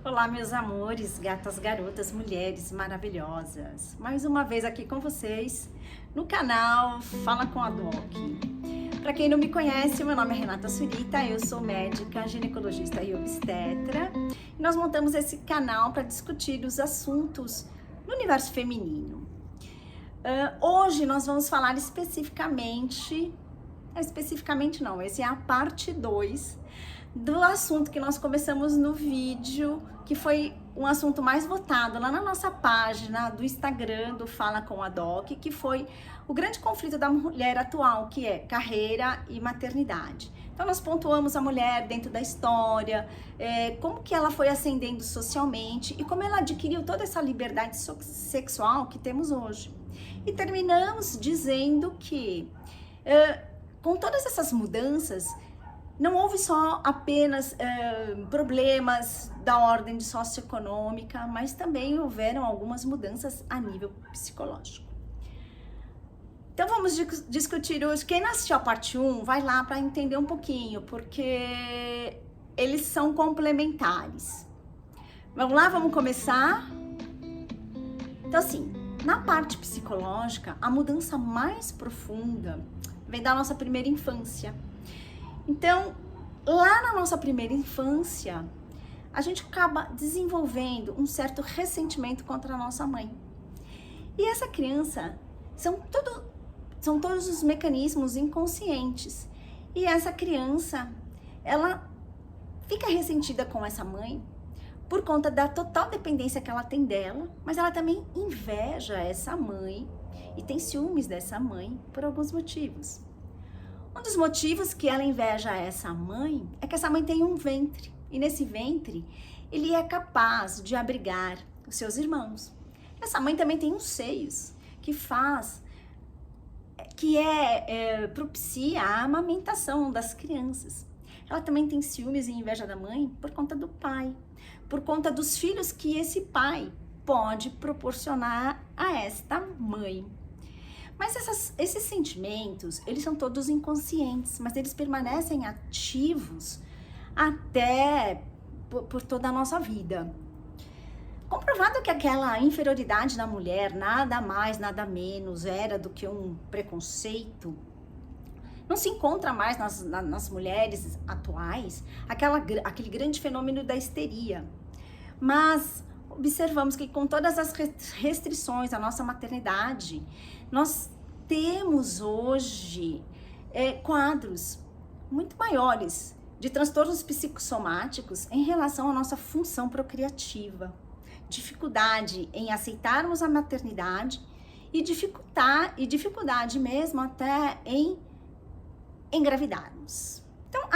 Olá, meus amores, gatas, garotas, mulheres maravilhosas. Mais uma vez aqui com vocês no canal Fala com a Doc. Para quem não me conhece, meu nome é Renata Surita, eu sou médica, ginecologista e obstetra. E nós montamos esse canal para discutir os assuntos no universo feminino. Hoje nós vamos falar especificamente não, esse é a parte 2 do assunto que nós começamos no vídeo, que foi um assunto mais votado lá na nossa página do Instagram do Fala com a Doc, que foi o grande conflito da mulher atual, que é carreira e maternidade. Então nós pontuamos a mulher dentro da história, como que ela foi ascendendo socialmente e como ela adquiriu toda essa liberdade sexual que temos hoje. E terminamos dizendo que com todas essas mudanças, não houve só apenas problemas da ordem socioeconômica, mas também houveram algumas mudanças a nível psicológico. Então vamos discutir hoje. Quem não assistiu a parte 1, vai lá para entender um pouquinho, porque eles são complementares. Vamos lá, vamos começar? Então assim, na parte psicológica, a mudança mais profunda vem da nossa primeira infância. Então, lá na nossa primeira infância, a gente acaba desenvolvendo um certo ressentimento contra a nossa mãe. E essa criança, são todos os mecanismos inconscientes. E essa criança, ela fica ressentida com essa mãe por conta da total dependência que ela tem dela, mas ela também inveja essa mãe e tem ciúmes dessa mãe por alguns motivos. Um dos motivos que ela inveja essa mãe é que essa mãe tem um ventre. E nesse ventre, ele é capaz de abrigar os seus irmãos. Essa mãe também tem uns seios propicia a amamentação das crianças. Ela também tem ciúmes e inveja da mãe por conta do pai. Por conta dos filhos que esse pai pode proporcionar a esta mãe. Mas esses sentimentos, eles são todos inconscientes, mas eles permanecem ativos até por toda a nossa vida. Comprovado que aquela inferioridade da mulher, nada mais, nada menos, era do que um preconceito, não se encontra mais nas mulheres atuais aquele grande fenômeno da histeria. Mas observamos que com todas as restrições à nossa maternidade, nós temos hoje quadros muito maiores de transtornos psicossomáticos em relação à nossa função procriativa, dificuldade em aceitarmos a maternidade e dificuldade mesmo até em engravidarmos. Então,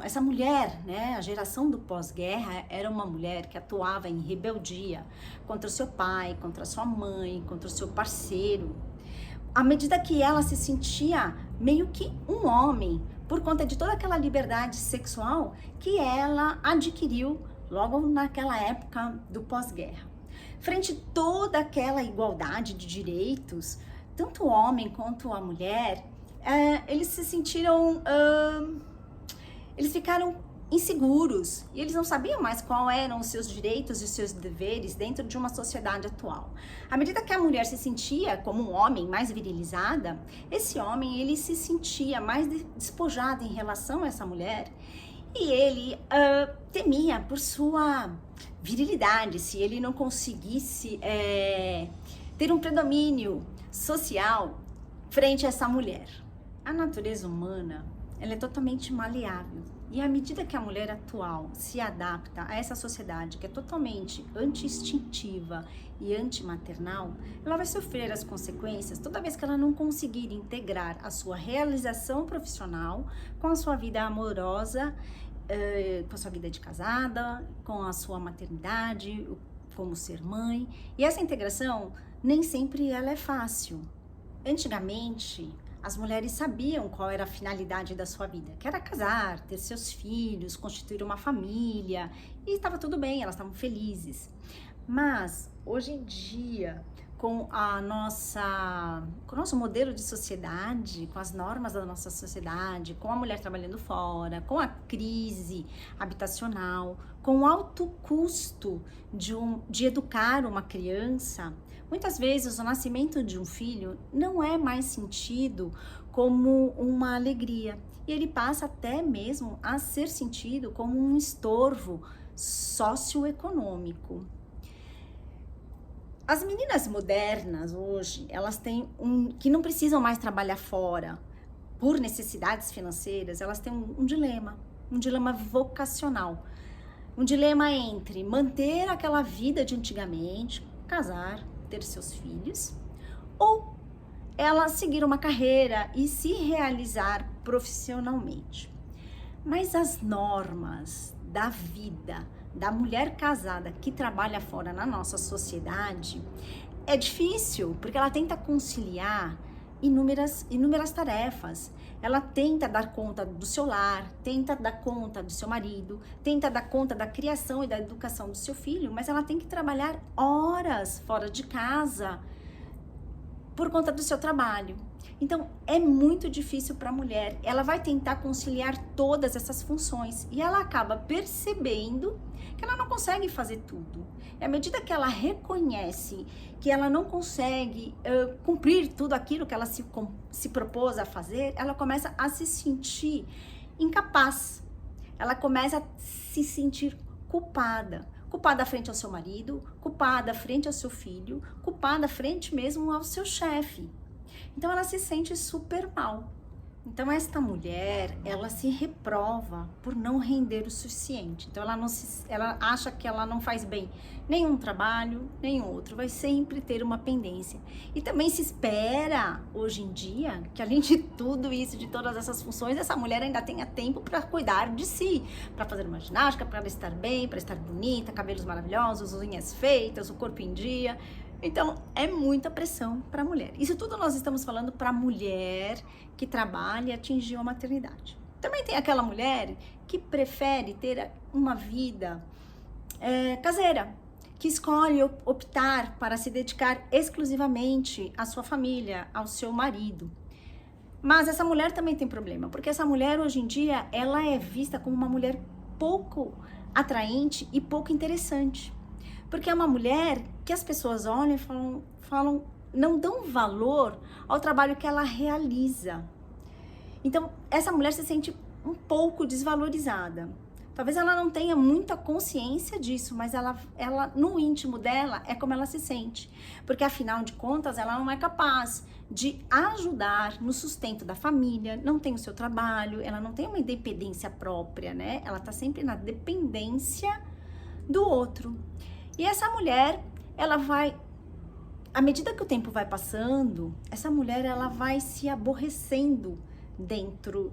essa mulher, a geração do pós-guerra era uma mulher que atuava em rebeldia contra o seu pai, contra a sua mãe, contra o seu parceiro. À medida que ela se sentia meio que um homem, por conta de toda aquela liberdade sexual que ela adquiriu logo naquela época do pós-guerra. Frente a toda aquela igualdade de direitos, tanto o homem quanto a mulher, eles se sentiram... eles ficaram inseguros e eles não sabiam mais quais eram os seus direitos e os seus deveres dentro de uma sociedade atual. À medida que a mulher se sentia como um homem mais virilizada, esse homem ele se sentia mais despojado em relação a essa mulher e ele temia por sua virilidade, se ele não conseguisse ter um predomínio social frente a essa mulher. A natureza humana, ela é totalmente maleável. E à medida que a mulher atual se adapta a essa sociedade que é totalmente anti-instintiva e antimaternal, ela vai sofrer as consequências toda vez que ela não conseguir integrar a sua realização profissional com a sua vida amorosa, com a sua vida de casada, com a sua maternidade, como ser mãe. E essa integração nem sempre ela é fácil. Antigamente, as mulheres sabiam qual era a finalidade da sua vida, que era casar, ter seus filhos, constituir uma família, e estava tudo bem, elas estavam felizes. Mas, hoje em dia, com o nosso modelo de sociedade, com as normas da nossa sociedade, com a mulher trabalhando fora, com a crise habitacional, com alto custo de educar uma criança, muitas vezes o nascimento de um filho não é mais sentido como uma alegria. E ele passa até mesmo a ser sentido como um estorvo socioeconômico. As meninas modernas hoje, elas têm que não precisam mais trabalhar fora por necessidades financeiras, elas têm um dilema vocacional. Um dilema entre manter aquela vida de antigamente, casar, ter seus filhos, ou ela seguir uma carreira e se realizar profissionalmente. Mas as normas da vida da mulher casada que trabalha fora na nossa sociedade é difícil, porque ela tenta conciliar inúmeras tarefas. Ela tenta dar conta do seu lar, tenta dar conta do seu marido, tenta dar conta da criação e da educação do seu filho, mas ela tem que trabalhar horas fora de casa por conta do seu trabalho. Então, é muito difícil para a mulher. Ela vai tentar conciliar todas essas funções e ela acaba percebendo que ela não consegue fazer tudo. E à medida que ela reconhece que ela não consegue cumprir tudo aquilo que ela se propôs a fazer, ela começa a se sentir incapaz. Ela começa a se sentir culpada. Culpada frente ao seu marido, culpada frente ao seu filho, culpada frente mesmo ao seu chefe. Então ela se sente super mal. Então esta mulher, ela se reprova por não render o suficiente. Então ela acha que ela não faz bem nenhum trabalho, nenhum outro. Vai sempre ter uma pendência. E também se espera, hoje em dia, que além de tudo isso, de todas essas funções, essa mulher ainda tenha tempo para cuidar de si. Para fazer uma ginástica, para estar bem, para estar bonita, cabelos maravilhosos, unhas feitas, o corpo em dia. Então, é muita pressão para a mulher. Isso tudo nós estamos falando para a mulher que trabalha e atingiu a maternidade. Também tem aquela mulher que prefere ter uma vida caseira, que escolhe optar para se dedicar exclusivamente à sua família, ao seu marido. Mas essa mulher também tem problema, porque essa mulher hoje em dia, ela é vista como uma mulher pouco atraente e pouco interessante. Porque é uma mulher que as pessoas olham e falam, não dão valor ao trabalho que ela realiza. Então, essa mulher se sente um pouco desvalorizada. Talvez ela não tenha muita consciência disso, mas ela no íntimo dela é como ela se sente. Porque, afinal de contas, ela não é capaz de ajudar no sustento da família, não tem o seu trabalho, ela não tem uma independência própria, né? Ela tá sempre na dependência do outro. E essa mulher, ela vai, à medida que o tempo vai passando, essa mulher, ela vai se aborrecendo dentro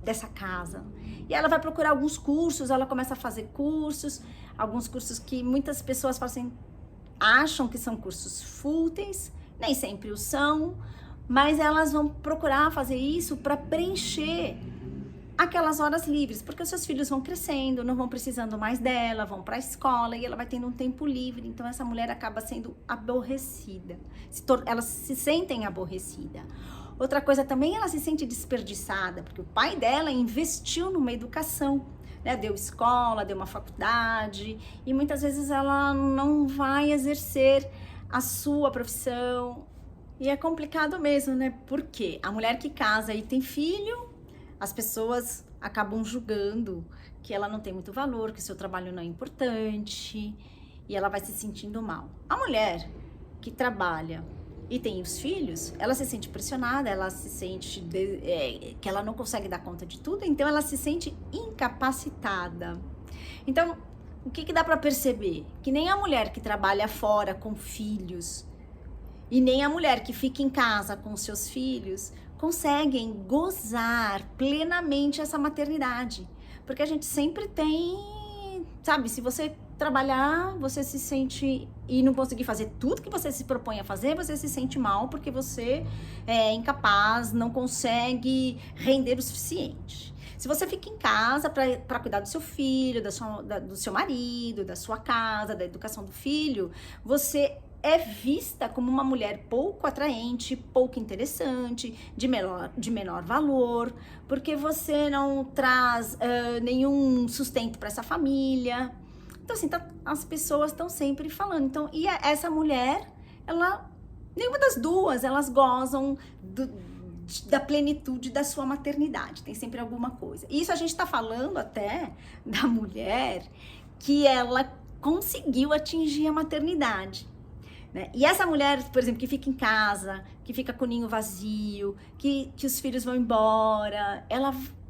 dessa casa. E ela vai procurar alguns cursos, ela começa a fazer cursos, alguns cursos que muitas pessoas acham que são cursos fúteis, nem sempre o são, mas elas vão procurar fazer isso para preencher aquelas horas livres, porque os seus filhos vão crescendo, não vão precisando mais dela, vão para a escola e ela vai tendo um tempo livre. Então essa mulher acaba sendo aborrecida, elas se sentem aborrecidas. Outra coisa também, ela se sente desperdiçada, porque o pai dela investiu numa educação, né? Deu escola, deu uma faculdade, e muitas vezes ela não vai exercer a sua profissão. E é complicado mesmo, né? Porque a mulher que casa e tem filho, as pessoas acabam julgando que ela não tem muito valor, que o seu trabalho não é importante, e ela vai se sentindo mal. A mulher que trabalha e tem os filhos, ela se sente pressionada, ela se sente que ela não consegue dar conta de tudo, então ela se sente incapacitada. Então, o que dá para perceber? Que nem a mulher que trabalha fora com filhos e nem a mulher que fica em casa com seus filhos conseguem gozar plenamente essa maternidade. Porque a gente sempre tem, sabe, se você trabalhar, você se sente e não conseguir fazer tudo que você se propõe a fazer, você se sente mal porque você é incapaz, não consegue render o suficiente. Se você fica em casa para cuidar do seu filho, do seu marido, da sua casa, da educação do filho, você é vista como uma mulher pouco atraente, pouco interessante, de menor valor, porque você não traz nenhum sustento para essa família. Então, assim, as pessoas estão sempre falando. Então, e essa mulher, nenhuma das duas, elas gozam da plenitude da sua maternidade. Tem sempre alguma coisa. E isso a gente está falando até da mulher que ela conseguiu atingir a maternidade. Né? E essa mulher, por exemplo, que fica em casa, que fica com o ninho vazio, que os filhos vão embora,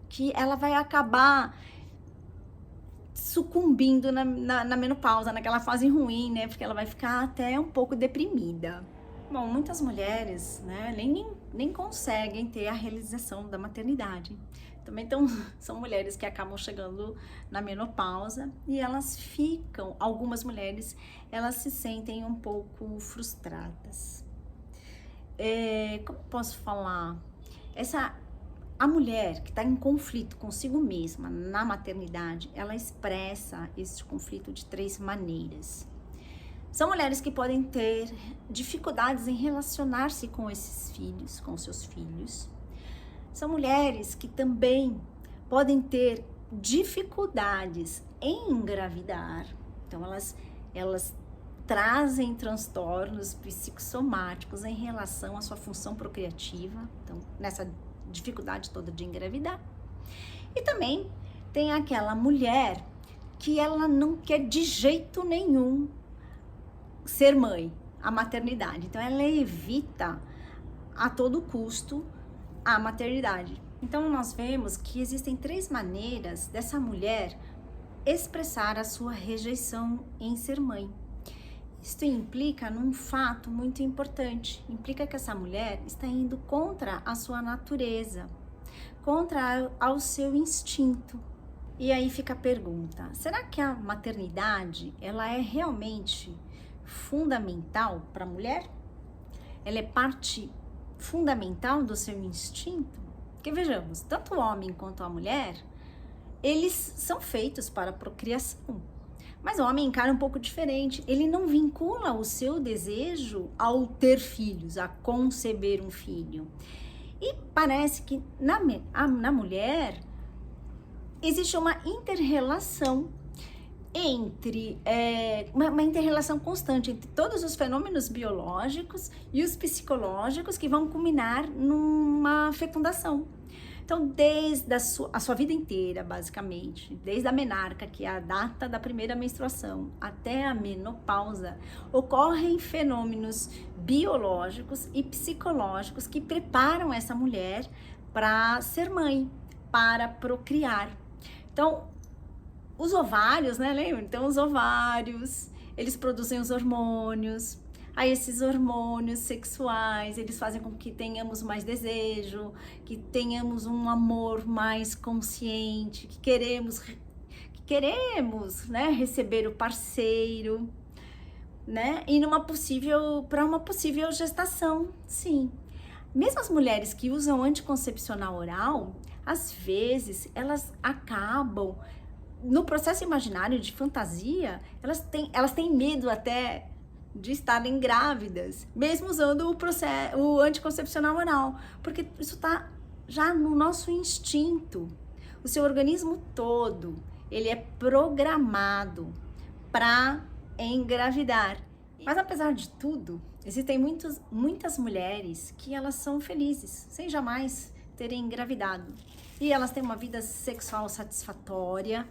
que ela vai acabar sucumbindo na menopausa, naquela fase ruim, né? Porque ela vai ficar até um pouco deprimida. Bom, muitas mulheres, né, nem conseguem ter a realização da maternidade. Também são mulheres que acabam chegando na menopausa e algumas mulheres, elas se sentem um pouco frustradas. Como posso falar? A mulher que está em conflito consigo mesma na maternidade, ela expressa esse conflito de 3 maneiras. São mulheres que podem ter dificuldades em relacionar-se com esses filhos, com seus filhos. São mulheres que também podem ter dificuldades em engravidar. Então, elas trazem transtornos psicossomáticos em relação à sua função procriativa. Então, nessa dificuldade toda de engravidar. E também tem aquela mulher que ela não quer de jeito nenhum ser mãe, a maternidade. Então, ela evita a todo custo a maternidade. Então, nós vemos que existem 3 maneiras dessa mulher expressar a sua rejeição em ser mãe. Isso implica num fato muito importante. Implica que essa mulher está indo contra a sua natureza, contra ao seu instinto. E aí fica a pergunta: será que a maternidade, ela é realmente fundamental para a mulher? Ela é parte fundamental do seu instinto? Porque vejamos, tanto o homem quanto a mulher, eles são feitos para a procriação. Mas o homem encara um pouco diferente. Ele não vincula o seu desejo ao ter filhos, a conceber um filho. E parece que na mulher existe uma inter-relação uma inter-relação constante entre todos os fenômenos biológicos e os psicológicos que vão culminar numa fecundação. Então, desde a sua vida inteira, basicamente, desde a menarca, que é a data da primeira menstruação, até a menopausa, ocorrem fenômenos biológicos e psicológicos que preparam essa mulher para ser mãe, para procriar. Então, os ovários, né, lembra? Então, os ovários, eles produzem os hormônios. Aí esses hormônios sexuais, eles fazem com que tenhamos mais desejo, que tenhamos um amor mais consciente, que queremos, né, receber o parceiro, né? E para uma possível gestação, sim. Mesmo as mulheres que usam anticoncepcional oral, às vezes elas acabam no processo imaginário de fantasia, elas têm medo até de estarem grávidas, mesmo usando o anticoncepcional oral, porque isso está já no nosso instinto. O seu organismo todo, ele é programado para engravidar. Mas apesar de tudo, existem muitas mulheres que elas são felizes, sem jamais terem engravidado. E elas têm uma vida sexual satisfatória.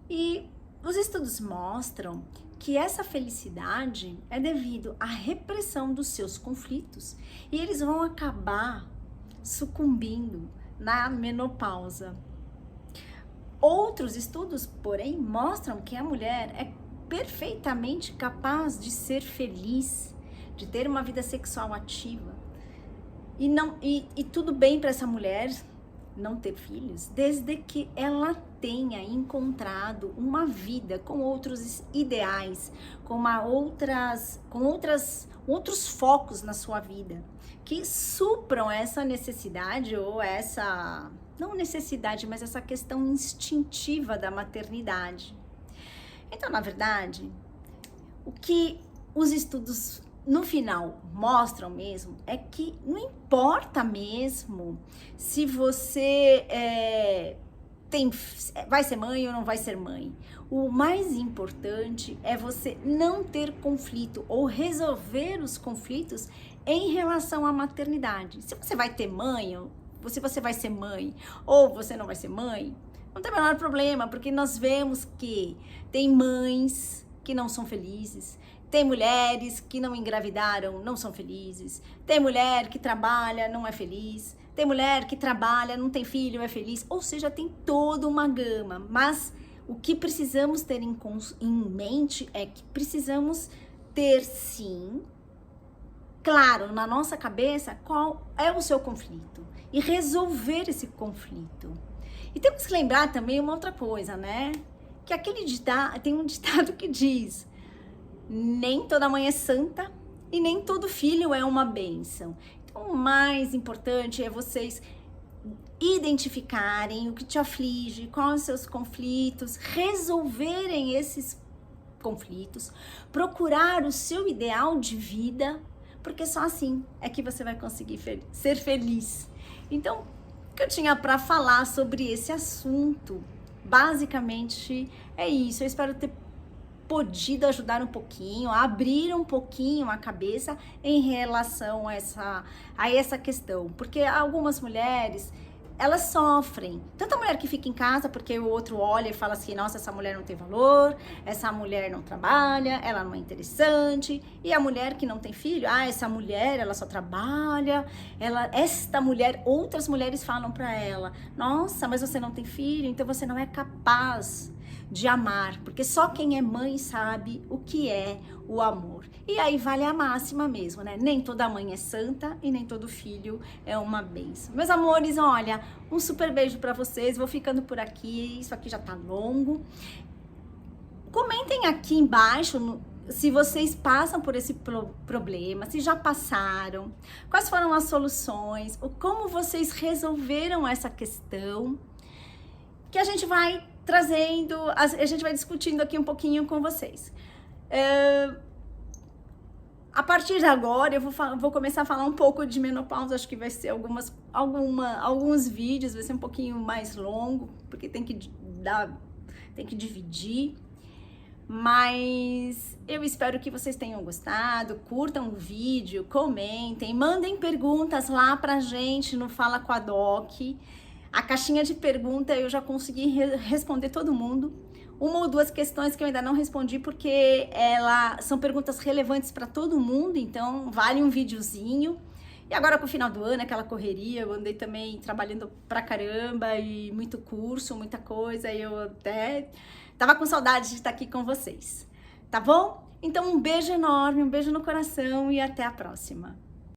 E os estudos mostram que essa felicidade é devido à repressão dos seus conflitos e eles vão acabar sucumbindo na menopausa. Outros estudos, porém, mostram que a mulher é perfeitamente capaz de ser feliz, de ter uma vida sexual ativa. E tudo bem para essa mulher não ter filhos, desde que ela tenha encontrado uma vida com outros ideais, com outros focos na sua vida, que supram essa necessidade ou não necessidade, mas essa questão instintiva da maternidade. Então, na verdade, o que os estudos no final mostram mesmo é que não importa mesmo se você vai ser mãe ou não vai ser mãe. O mais importante é você não ter conflito ou resolver os conflitos em relação à maternidade. Se você vai ter mãe, ou se você vai ser mãe ou você não vai ser mãe, não tem o menor problema, porque nós vemos que tem mães que não são felizes, tem mulheres que não engravidaram, não são felizes, tem mulher que trabalha, não é feliz, tem mulher que trabalha, não tem filho, é feliz, ou seja, tem toda uma gama. Mas o que precisamos ter em mente é que precisamos ter, sim, claro, na nossa cabeça, qual é o seu conflito e resolver esse conflito. E temos que lembrar também uma outra coisa, né? Que tem um ditado que diz: nem toda mãe é santa e nem todo filho é uma bênção. Então, o mais importante é vocês identificarem o que te aflige, quais os seus conflitos, resolverem esses conflitos, procurar o seu ideal de vida, porque só assim é que você vai conseguir ser feliz. Então, o que eu tinha para falar sobre esse assunto, basicamente é isso. Eu espero ter podido ajudar um pouquinho, abrir um pouquinho a cabeça em relação a essa questão, porque algumas mulheres, elas sofrem, tanto a mulher que fica em casa porque o outro olha e fala assim, nossa, essa mulher não tem valor, essa mulher não trabalha, ela não é interessante, e a mulher que não tem filho, essa mulher, ela só trabalha, outras mulheres falam para ela, nossa, mas você não tem filho, então você não é capaz de amar, porque só quem é mãe sabe o que é o amor. E aí vale a máxima mesmo, né? Nem toda mãe é santa e nem todo filho é uma bênção. Meus amores, olha, um super beijo pra vocês. Vou ficando por aqui, isso aqui já tá longo. Comentem aqui embaixo se vocês passam por esse problema, se já passaram, quais foram as soluções, como vocês resolveram essa questão, que a gente vai trazendo, a gente vai discutindo aqui um pouquinho com vocês. A partir de agora, eu vou começar a falar um pouco de menopausa, acho que vai ser alguns vídeos, vai ser um pouquinho mais longo, porque tem que dividir. Mas eu espero que vocês tenham gostado, curtam o vídeo, comentem, mandem perguntas lá pra gente no Fala com a Doc. A caixinha de pergunta eu já consegui responder todo mundo. Uma ou duas questões que eu ainda não respondi, porque são perguntas relevantes para todo mundo, então vale um videozinho. E agora com o final do ano, aquela correria, eu andei também trabalhando pra caramba e muito curso, muita coisa, e eu até tava com saudade de estar aqui com vocês, tá bom? Então um beijo enorme, um beijo no coração e até a próxima.